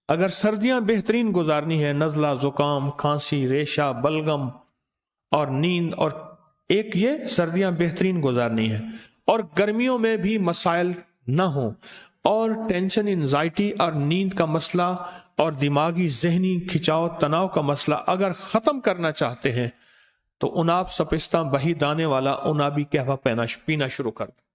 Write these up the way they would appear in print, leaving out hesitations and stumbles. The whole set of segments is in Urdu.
اگر سردیاں بہترین گزارنی ہے، نزلہ، زکام، کھانسی، ریشہ، بلغم اور نیند، اور ایک یہ سردیاں بہترین گزارنی ہے، اور گرمیوں میں بھی مسائل نہ ہوں، اور ٹینشن، انزائٹی اور نیند کا مسئلہ اور دماغی ذہنی کھچاؤ تناؤ کا مسئلہ اگر ختم کرنا چاہتے ہیں تو اناب سپستہ بہی دانے والا انابی قہوہ پینا شروع کر دیں۔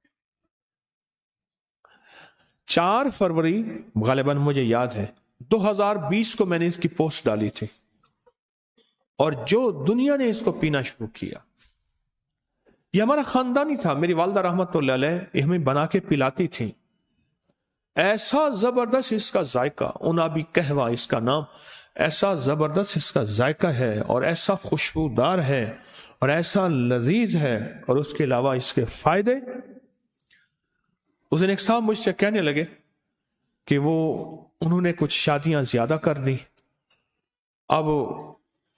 4 فروری غالباً مجھے یاد ہے 2020 کو میں نے اس کی پوسٹ ڈالی تھی، اور جو دنیا نے اس کو پینا شروع کیا، یہ ہمارا خاندانی تھا۔ میری والدہ رحمت اللہ علیہ ہمیں بنا کے پلاتی تھیں، ایسا زبردست اس کا ذائقہ، انابی قہوہ اس کا نام، ایسا زبردست اس کا ذائقہ ہے اور ایسا خوشبودار ہے اور ایسا لذیذ ہے، اور اس کے علاوہ اس کے فائدے۔ اس دن ایک صاحب مجھ سے کہنے لگے کہ انہوں نے کچھ شادیاں زیادہ کر دی۔ اب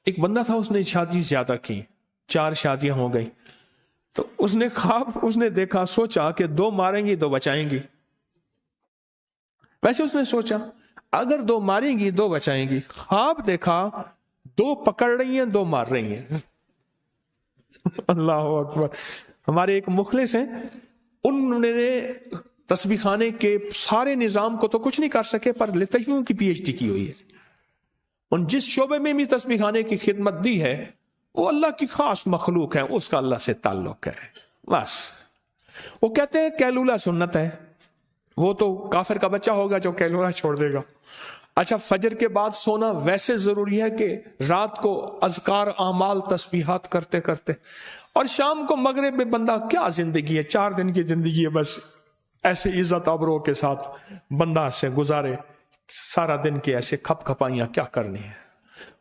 ایک بندہ تھا، اس نے شادی زیادہ کی، 4 شادیاں ہو گئی، تو اس نے خواب، اس نے دیکھا، سوچا کہ 2 ماریں گی 2 بچائیں گی۔ ویسے اس نے سوچا اگر 2 ماریں گی 2 بچائیں گی، خواب دیکھا 2 پکڑ رہی ہیں 2 مار رہی ہیں۔ اللہ اکبر۔ ہمارے ایک مخلص ہیں، انہوں نے تسبیح خانے کے سارے نظام کو تو کچھ نہیں کر سکے، پر لطیفوں کی پی ایچ ڈی کی ہوئی ہے۔ ان جس شعبے میں بھی تسبیح خانے کی خدمت دی ہے، وہ اللہ کی خاص مخلوق ہے، اس کا اللہ سے تعلق ہے بس۔ وہ کہتے ہیں کیلولہ سنت ہے، وہ تو کافر کا بچہ ہوگا جو کیلولہ چھوڑ دے گا۔ اچھا، فجر کے بعد سونا ویسے ضروری ہے کہ رات کو اذکار، اعمال، تسبیحات کرتے کرتے، اور شام کو مغرب میں بندہ کیا زندگی ہے، 4 دن کی زندگی ہے، بس ایسے عزت ابرو کے ساتھ بندہ سے گزارے سارا دن کے ایسے کھپ کھپائیاں کیا کرنی ہے۔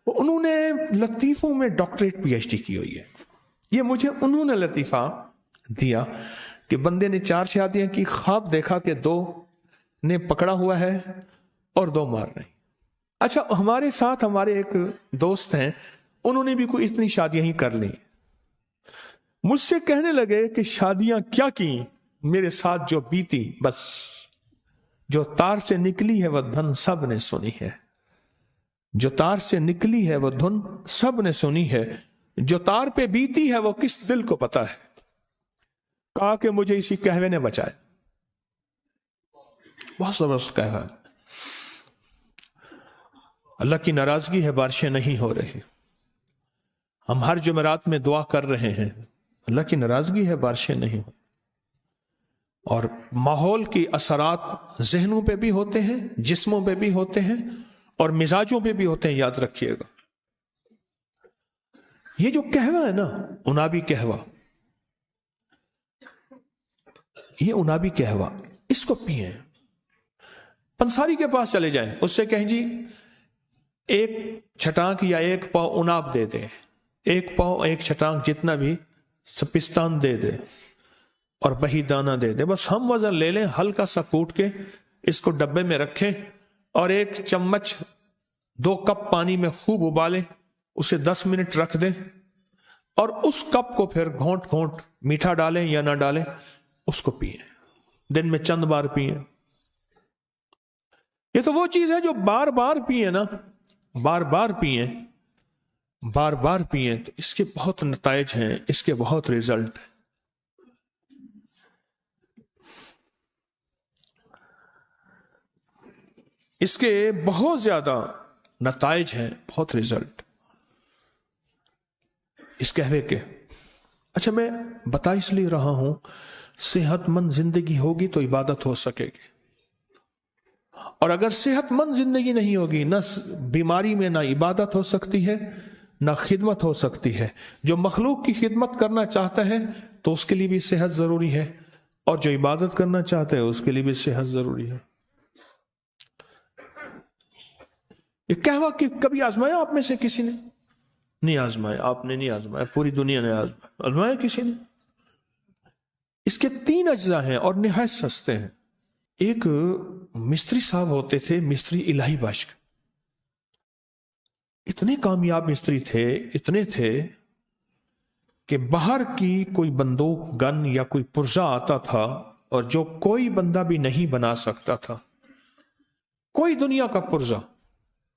انہوں نے لطیفوں میں ڈاکٹریٹ پی ایچ ڈی کی ہوئی ہے۔ یہ مجھے انہوں نے لطیفہ دیا کہ بندے نے 4 شادیاں کی، خواب دیکھا کہ 2 نے پکڑا ہوا ہے اور 2 مار رہے ہیں۔ اچھا، ہمارے ساتھ ہمارے ایک دوست ہیں، انہوں نے بھی کوئی اتنی شادیاں ہی کر لی، مجھ سے کہنے لگے کہ شادیاں کیا کی، میرے ساتھ جو بیتی، بس جو تار سے نکلی ہے وہ دھن سب نے سنی ہے، جو تار سے نکلی ہے وہ دھن سب نے سنی ہے، جو تار پہ بیتی ہے وہ کس دل کو پتا ہے۔ کہا کہ مجھے اسی قہوے نے بچائے۔ بہت زبردست قہوہ، اللہ کی ناراضگی ہے، بارشیں نہیں ہو رہی۔ ہم ہر جمعرات میں دعا کر رہے ہیں، اللہ کی ناراضگی ہے، بارشیں نہیں ہو، اور ماحول کی اثرات ذہنوں پہ بھی ہوتے ہیں، جسموں پہ بھی ہوتے ہیں، اور مزاجوں پہ بھی ہوتے ہیں، یاد رکھیے گا۔ یہ جو قہوہ ہے نا، انابی قہوہ، یہ انابی قہوہ، اس کو پیئیں۔ پنساری کے پاس چلے جائیں، اس سے کہیں جی 1 چھٹانک یا 1 پاؤ اناب دے دے، 1 پاؤ 1 چھٹانک جتنا بھی سپستان دے دے، اور بہی دانہ دے دے، بس ہم وزن لے لیں، ہلکا سا کوٹ کے اس کو ڈبے میں رکھیں، اور 1 چمچ 2 کپ پانی میں خوب ابالیں، اسے 10 منٹ رکھ دیں، اور اس کپ کو پھر گھونٹ گھونٹ میٹھا ڈالیں یا نہ ڈالیں، اس کو پئیں، دن میں چند بار پئیں۔ یہ تو وہ چیز ہے جو بار بار پئیں نا، بار بار پئیں، بار بار پئیں، تو اس کے بہت نتائج ہیں، اس کے بہت ریزلٹ ہیں۔ اس کے بہت زیادہ نتائج ہیں، بہت ریزلٹ اس قہوے کے۔ اچھا، میں بتا اس لیے رہا ہوں، صحت مند زندگی ہوگی تو عبادت ہو سکے گی، اور اگر صحت مند زندگی نہیں ہوگی، نہ بیماری میں نہ عبادت ہو سکتی ہے، نہ خدمت ہو سکتی ہے۔ جو مخلوق کی خدمت کرنا چاہتا ہے تو اس کے لیے بھی صحت ضروری ہے، اور جو عبادت کرنا چاہتا ہے اس کے لیے بھی صحت ضروری ہے۔ یہ قہوہ کہ کبھی آزمایا آپ میں سے کسی نے؟ نہیں آزمایا، آپ نے نہیں آزمایا، پوری دنیا نے آزمایا کسی نے؟ اس کے 3 اجزاء ہیں اور نہایت سستے ہیں۔ ایک مستری صاحب ہوتے تھے، مستری الہی بخش، اتنے کامیاب مستری تھے، اتنے تھے کہ باہر کی کوئی بندوق، گن یا کوئی پرزہ آتا تھا، اور جو کوئی بندہ بھی نہیں بنا سکتا تھا، کوئی دنیا کا پرزہ